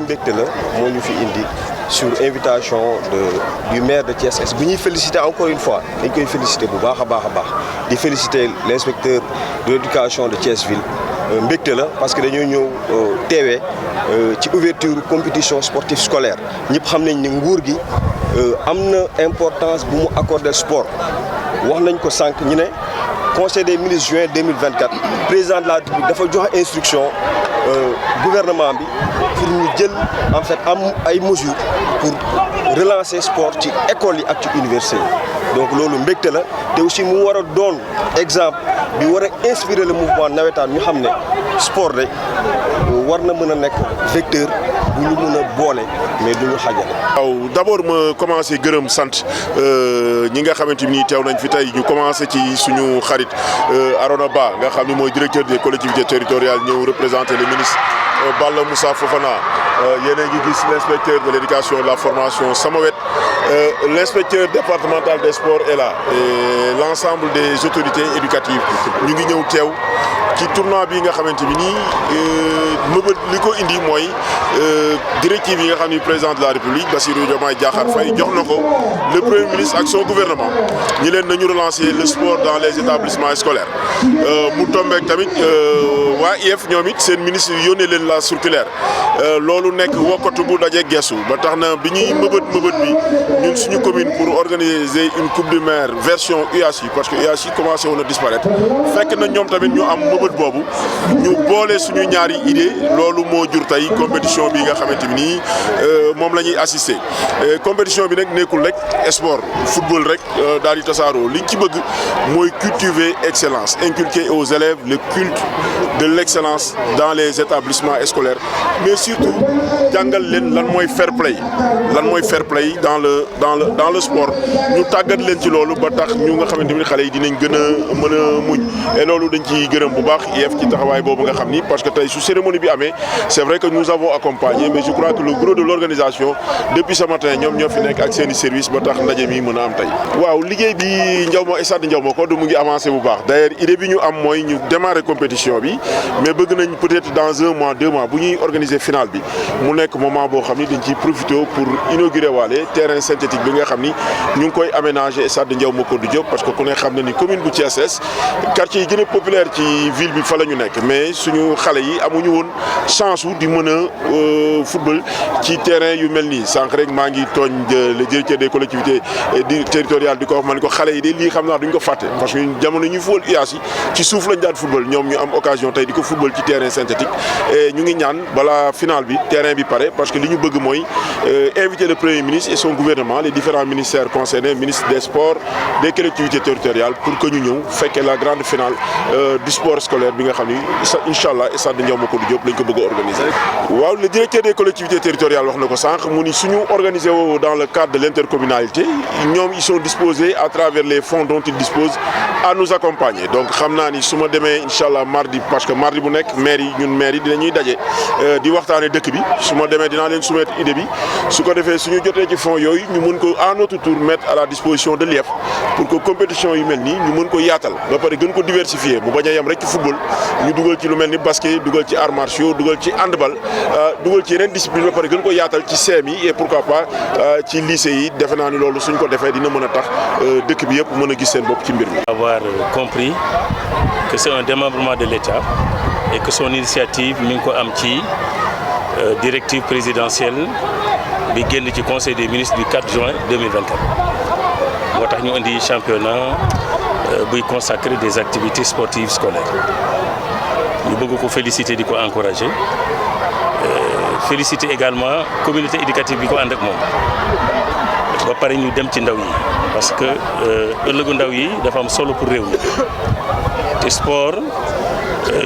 mbégte la moo ñu fi indi sur invitation du maire de Thiès Est bi ñuy féliciter encore une fois dañ koy féliciter bu baax a baax di féliciter l'inspecteur de l'éducation de Thiès Ville mbégte la parce que dañoo ñëw teewee ci ouverture compétition sportive scolaire ñëpp xam nañ ni nguur gi am na importance bu mu accorder sport wax nañ ko sànq ñu ne conseil des ministres juin 2024 président de la République dafa joxe instruction gouvernement bi pour ñu jël en fait am ay mesures pour relancer sport ci école yi ak ci université yi donc loolu mbégte la te aussi mu war a doon exemple bi war a inspirer le mouvement nawetaan ñu xam ne sport de war na mën a nekk vecteur bu ñu mën a boole mais du ñu xajale. waaw d'abord ma commencé gërëm sant ñi nga xamante ni teew nañ fi tey ñu commencé ci suñu xarit Arona Ba nga xam ni mooy directeur des collectivités territoriales ñëw représenter le ministre Balla Moussa Fofana yéen a ngi gis l'inspecteur de l'éducation et de la formation sama wet l'inspecteur départemental des sports est là et l'ensemble des autorités éducatives ñu ngi ñëw teew ci tournoi bi nga xamante ni nii mëbët li ko indi mooy directive yi nga xam ni président de la République Bassirou Diomaye Diakhar Faye jox na ko le premier ministre ak son gouvernement ñi leen nañu relancer le sport dans les établissements scolaires mu tombeek tamit waa IEF ñoom it seen ministre yónnee leen la circulaire loolu nekk wokkatu bu daje gestu ba tax na bi ñuy mëbët bi ñun suñu commune pour organiser une coupe du maire version UASI parce que UASI commencé woon a disparaître fekk na ñoom tamit ñu am mëbët boobu ñu boole suñu ñaari idée loolu moo jur tey compétition bi nga xamante ni nii moom la ñuy assister compétition bi nag nekkul rek sport football rek daal di tasaaroo liñ ci bëgg mooy cultiver excellence inculquer aux élèves le culte de l'excellence dans les établissements scolaires mais surtout jàngal leen lan mooy fair play dans le sport ñu tàggat leen ci loolu ba tax ñu nga xamante ni xale yi dinañ gën a mën a muñ et loolu dañ ciy gërëm bu baax IEF ci taxawaay boobu nga xam ni parce que tey su cérémonie bi amee c'est vrai que nous avons accompagné mais je crois que le gros de l'organisation depuis ce matin ñoom ñoo fi nekk ak seeni service ba tax ndaje mi mën a am tey. waaw liggéey bi stade Ndiaw Macodou mu ngi avancé bu baax d'ailleurs idée bi ñu am mooy ñu démarrer compétition bi mais bëgg nañ peut-être dans 1 mois 2 mois bu ñuy organiser finale bi mu nekk moment boo xam ni dañ ciy profiter pour inaugurer waale terrain synthétique bi nga xam ni ñu ngi koy aménager stade Ndiaw Macodou Diop parce que ku ne xam na ni commune bu Thiès Est quartier yi gën a populaire ci ville bi fa la ñu nekk mais suñu xale yi amuñu woon chance wu di mën a football ci terrain yu mel nii sànq rek maa ngi tooñ le directeur des collectivités territoriales di ko wax ma ne ko xale yi de lii xam naa duñ ko fàtte parce que jamono ñuy football UASI ci suuf lañ daan football ñoom ñu am occasion tey di ko football ci terrain synthétique et ñu ngi ñaan balaa finale bi terrain bi pare parce que li ñu bëgg mooy inviter le premier ministre et son gouvernement les différents ministères concernés ministre des sports des collectivités territoriales pour que ñu ñëw fekkee la grande finale du sport scolaire bi nga xam ni incha allah stade Ndiaw Macodou Diop lañ ko bëgg a organiser. waaw le directeur des collectivités territoriales wax na ko sànq mu ni suñu organiser woo dans le cadre de l'intercommunalité ñoom ils sont disposés à travers les fonds dont ils disposent à nous accompagner donc xam naa ni su ma demee incha allah mardi parce que mardi bu nekk maire yi ñun maire yi dinañuy daje di waxtaanee dëkk bi su ma demee dinaa leen soumettre idée bi su ko defee suñu jotee ci fonds yooyu ñu mën ko à notre tour mettre à la disposition de l'IEF pour que compétition yu mel nii ñu mën ko yaatal ba pare gën ko diversifier mu bañ a yem rek ci football ñu dugal ci lu mel ni basket dugal ci arts martiaux dugal ci handball dugal ci yeneen discipline ba pare gën ko yaatal ci CM yi et pourquoi pas ci lycée yi defe naa ni loolu suñ ko defee dina mën a tax dëkk bi yëpp mën a gis seen bopp ci mbir mi. Avoir compris que c'est un démembrement de l'État et que son initiative mi ngi ko am ci directive présidentielle bi génn ci conseil des ministres du 4 juin 2024 moo tax ñu indi championnat buy consacrer des activités sportives scolaires ñu bëgg ko féliciter di ko encourager féliciter également communauté éducative bi ko ànd ak moom ba pare ñu dem ci ndaw yi parce que ëllëgu ndaw yi dafa am solo pour réew mi te sport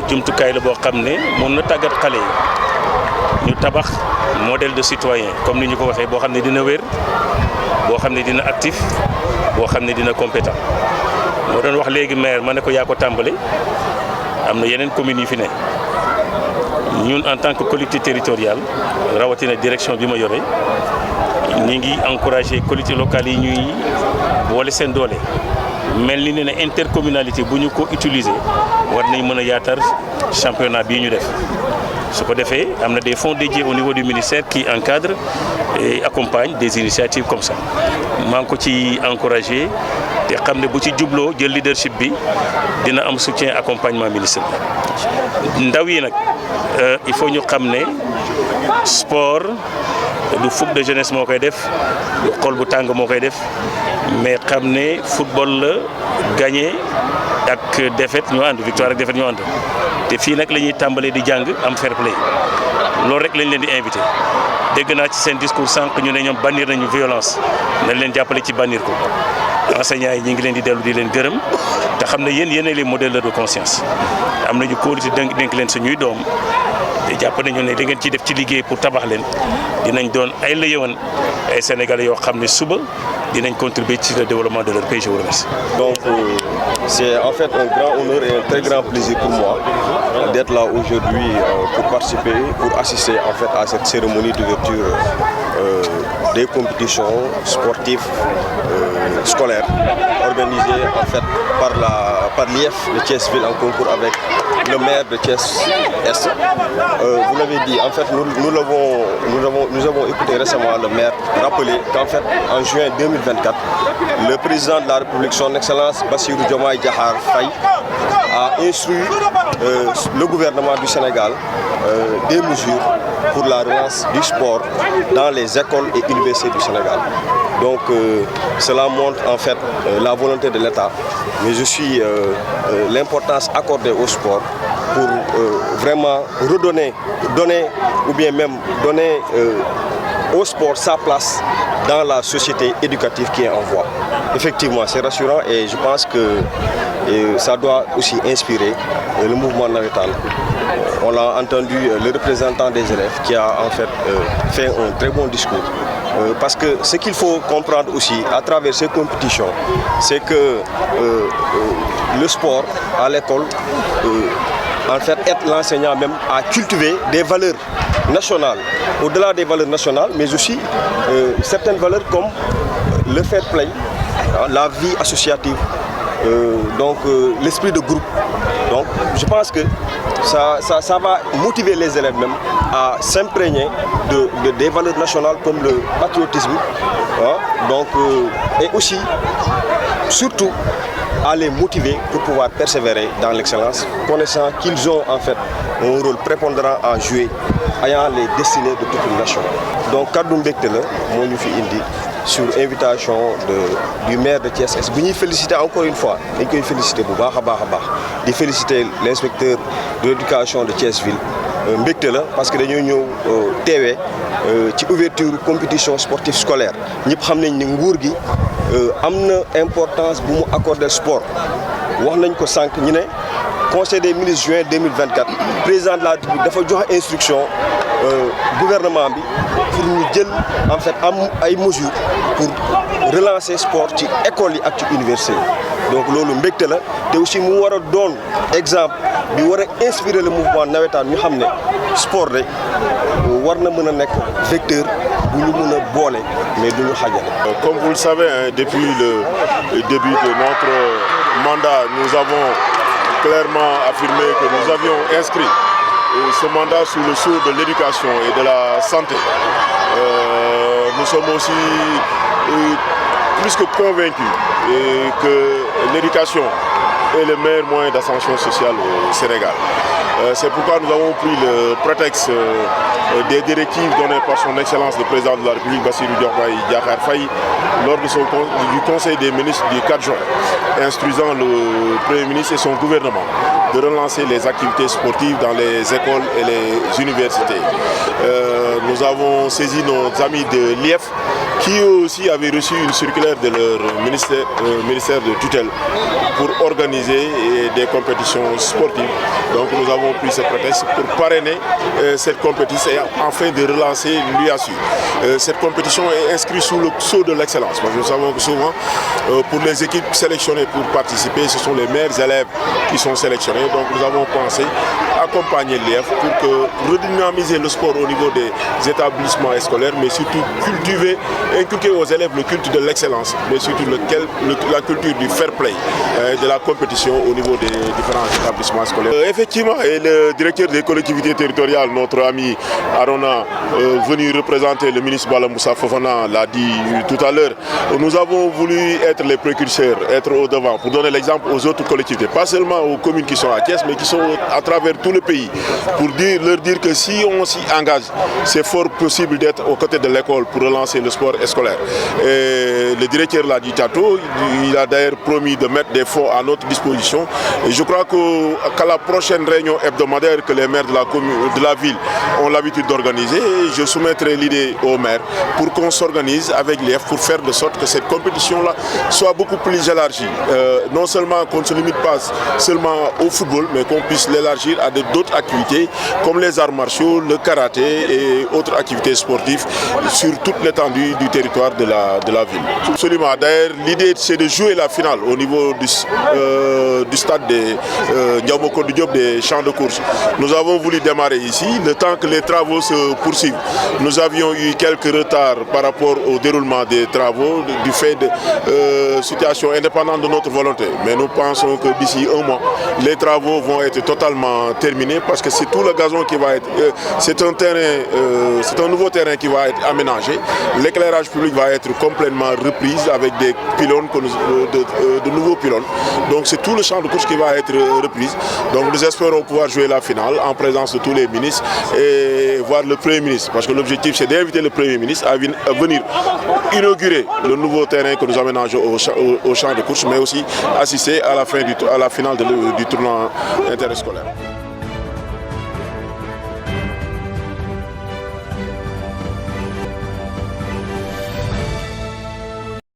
jumtukaay la boo xam ne mën na tàggat xale yi ñu tabax modèle de citoyen comme ni ñu ko waxee boo xam ne dina wér boo xam ne dina actif boo xam ne dina compétent moo doon wax léegi maire ma ne ko yaa ko tàmbale am na yeneen communes yi fi ne ñun en tant que collectivité territoriale rawatina direction bi ma yore ñi ngi encourager collectivités locales yi ñuy boole seen doole mel ni ne intercommunalité bu ñu ko utiliser war nañ mën a yaatal championnat bii ñu def Ce qu'on fait, on a des fonds dédiés au niveau du ministère qui encadrent et accompagnent des initiatives comme ça. Je suis encouragé. te xam ne bu ci jubloo jël leadership bi dina am soutien accompagnement ministre bi ndaw yi nag il faut ñu xam ne sport du fougue de jeunesse moo koy def du xol bu tàng moo koy def mais xam ne football la gagné ak défaite ñoo ànd victoire ak défaite ñoo ànd te fii nag la ñuy tàmbalee di jàng am fair play loolu rek lañ leen di invité dégg naa ci seen discours sànq ñu ne ñoom bannir nañu violence nañ leen jàppale ci bannir ko enseignants yi ñu ngi leen di dellu di leen gërëm te xam ne yéen les modèles de conscience am nañu kóolute dénk leen suñuy doom te jàpp nañu ne da ngeen ciy def ci liggéey pour tabax leen dinañ doon ay la yëwan ay sénégalais yoo xam ne suba dinañ contribuer ci le développement de leur pays. Je vous remercie. Donc c'est en fait un grand honneur et un très grand plaisir pour moi d'être là aujourd'hui pour participer, pour assister en fait à cette cérémonie d'ouverture des compétitions sportives scolaires organisées en fait par l'IF de Thiès-Ville en concours avec le maire de Thiès-Est. Vous l'avez dit, en fait nous avons écouté récemment le maire rappeler qu'en fait en juin 2024, le président de la République, son Excellence Bassirou Diomaye Diakhar Faye, a instruit le gouvernement du Sénégal des mesures pour la relance du sport dans les écoles et universités du Sénégal. Donc cela montre en fait la volonté de l'État, mais aussi l'importance accordée au sport pour vraiment redonner, donner au sport sa place dans la société éducative qui est en voie. Effectivement, c'est rassurant et je pense que ça doit aussi inspirer le mouvement navétane. On a entendu le représentant des élèves qui a en fait un très bon discours. Parce que ce qu'il faut comprendre aussi à travers ces compétitions, c'est que le sport à l'école, en fait, aide l'enseignant même à cultiver des valeurs nationales, au-delà des valeurs nationales, mais aussi certaines valeurs comme le fair play, la vie associative, l'esprit de groupe. Donc je pense que ça va motiver les élèves même à s'imprégner des valeurs nationales comme le patriotisme, et aussi, surtout, à les motiver pour pouvoir persévérer dans l'excellence, connaissant qu'ils ont en fait un rôle prépondérant à jouer, ayant les destinées de toute une nation. Donc, Kaddu Mbekte la moo ñu fi indi sur invitation du maire de Thiès-Est. Bi ñuy féliciter encore une fois, dañ koy féliciter bu baax a baax di féliciter l'inspecteur de l'éducation de Thiès-Ville. Mbekte la parce que dañoo ñëw teewee ci ouverture compétition sportive scolaire ñëpp xam nañ ni nguur gi am na importance bu mu accorder sport wax nañ ko sànq ñu ne conseil des ministres juin 2024 président de la République dafa joxe instruction gouvernement bi pour ñu jël en fait am ay mesures pour relancer sport ci école yi ak ci université yi donc loolu mbégte la te aussi mu war a doon exemple bi war a inspirer le mouvement navétane ñu xam ne sport de war na mën a nekk vecteur bu ñu mën a boole mais du ñu xajale. Comme vous le savez, hein, depuis le début de notre mandat, nous avons clairement affirmé que nous avions inscrit ce mandat sous le sceau de l'éducation et de la santé. Nous sommes aussi plus que convaincus que l'éducation est le meilleur moyen d'ascension sociale au Sénégal. C'est pourquoi nous avons pris le prétexte des directives données par son Excellence le Président de la République Bassirou Diomaye Diakhar Faye lors du Conseil des ministres du 4 juin, instruisant le Premier ministre et son gouvernement de relancer les activités sportives dans les écoles et les universités. Nous avons saisi nos amis de l'IF qui aussi avaient reçu une circulaire de leur ministère de tutelle pour organiser des compétitions sportives. Donc nous avons pris ce prétexte pour parrainer cette compétition et afin de relancer l'UASU. Cette compétition est inscrite sous le sceau de l'excellence. Nous savons que souvent, pour les équipes sélectionnées pour participer, ce sont les meilleurs élèves qui sont sélectionnés. Donc nous avons pensé accompagner l'IF pour redynamiser le sport au niveau des établissements scolaires, mais surtout cultiver inculquer aux élèves le culte de l'excellence, mais surtout la culture du fair play, de la compétition au niveau des différents établissements scolaires. Effectivement, et le directeur des collectivités territoriales, notre ami Arona, venu représenter le ministre Bala Moussa Fofana, l'a dit tout à l'heure, nous avons voulu être les précurseurs, être au devant, pour donner l'exemple aux autres collectivités, pas seulement aux communes qui sont à Thiès, mais qui sont à travers tout le pays, pour leur dire que si on s'y engage, c'est fort possible d'être aux côtés de l'école pour relancer le sport scolaire. Et le directeur l'a dit tantôt, il a d'ailleurs promis de mettre des fonds à notre disposition. Et je crois qu'à la prochaine réunion hebdomadaire que les maires de la ville ont l'habitude d'organiser, je soumettrai l'idée aux maires pour qu'on s'organise avec l'IEF pour faire de sorte que cette compétition-là soit beaucoup plus élargie. Non seulement qu'on ne se limite pas seulement au football, mais qu'on puisse l'élargir à d'autres activités comme les arts martiaux, le karaté et autres activités sportives sur toute l'étendue du territoire de la ville. Absolument. D'ailleurs, l'idée c'est de jouer la finale au niveau du stade des Ndiamoko Diop des champs de course. Nous avons voulu démarrer ici, le temps que les travaux se poursuivent. Nous avions eu quelques retards par rapport au déroulement des travaux du fait de situations indépendantes de notre volonté. Mais nous pensons que d'ici un mois, les travaux vont être totalement terminés parce que c'est tout le gazon qui va être... c'est un nouveau terrain qui va être aménagé. L'éclairage public va être complètement repris avec des pylônes, de nouveaux pylônes. Donc c'est tout le champ de course qui va être repris. Donc nous espérons pouvoir jouer la finale en présence de tous les ministres et voir le Premier ministre. Parce que l'objectif c'est d'inviter le Premier ministre à venir inaugurer le nouveau terrain que nous aménageons au champ de course, mais aussi assister à la finale du tournoi interscolaire.